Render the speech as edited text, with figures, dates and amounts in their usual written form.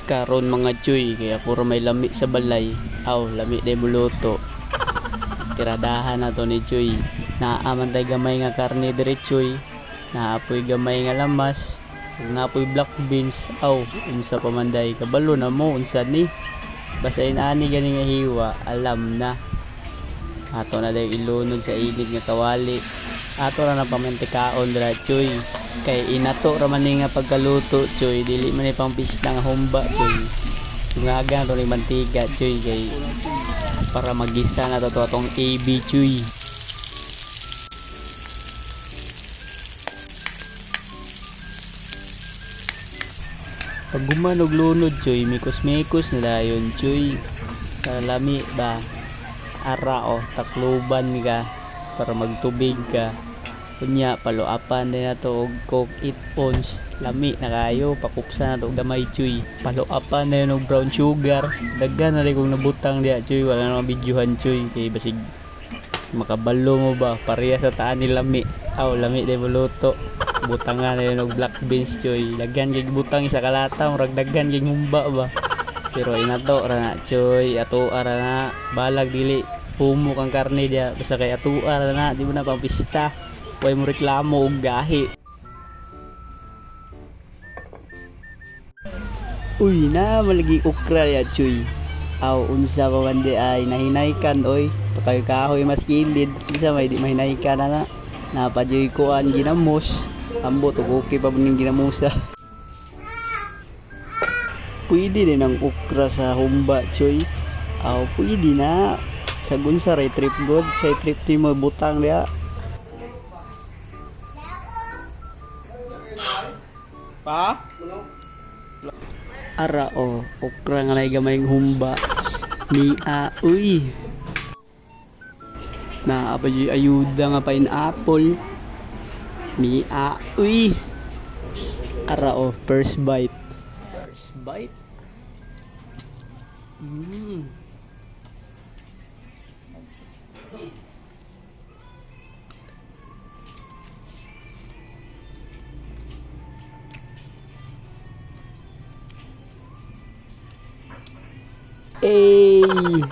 Karon mga chuy, kaya puro may lami sa balay. Aw, lami day buluto. Tiradahan na to ni chuy. Naaman tay gamay nga karne dire chuy. Naapoy gamay nga lamas. Ug naapoy black beans. Aw, unsa pa man day kabalo na mo unsa ni. Basta ani gani nga hiwa, alam na. Ato na day ilunod sa init nga kawali. Ato ra na pamantikaon dira chuy. Kay inato ra man ni nga pagkaluto chuy, dili man ni pang pista nga humba chuy. Tungagan to ni mantika chuy kay para magisa na to atong AB chuy. Pag gumanog lunod chuy, mikos-mikos na dayon chuy. Sa lami ba? Ara o takluban ka para magtubig ka. Kunya paluapan din na to og coke 8 ounce. Lami na kayo, pakupsa na to og gamay chuy. Paluapan na yun og brown sugar. Daghan na rin kung nabutang diya chuy. Wala na videohan chuy. Kay basig makabalo mo ba? Pareha sa taan ni lami. Aw, lami din buluto. Butangan na yun og black beans chuy. Daghan kay butang isa kalata. Murag daghan kay humba ba? Pero inato ra na chuy. Ato ara na. Balag dili. Humo kang karne diya. Basta kay ato ara na. Di mo na pang pista. Huwag mo reklamo og gahi. Uy na malagi ukra ya chuy. Aw unsa pa man di ay nahinaykan oy. Pakayo kahoy mas kilid. Isa may di mahinaykan na. Napadyoy ko ang ginamos. Ambot og okay pa ning ginamusa. Pwede din ang ukra sa humba chuy. Aw pwede na. Sagun sa ray trip god. Sa trip ni mo butang dia. Pa? Ara o, okra nga na gamay humba. Ni uy. Na apa yung ayuda nga pineapple. Ni uy. Ara o, first bite. First bite. Hey!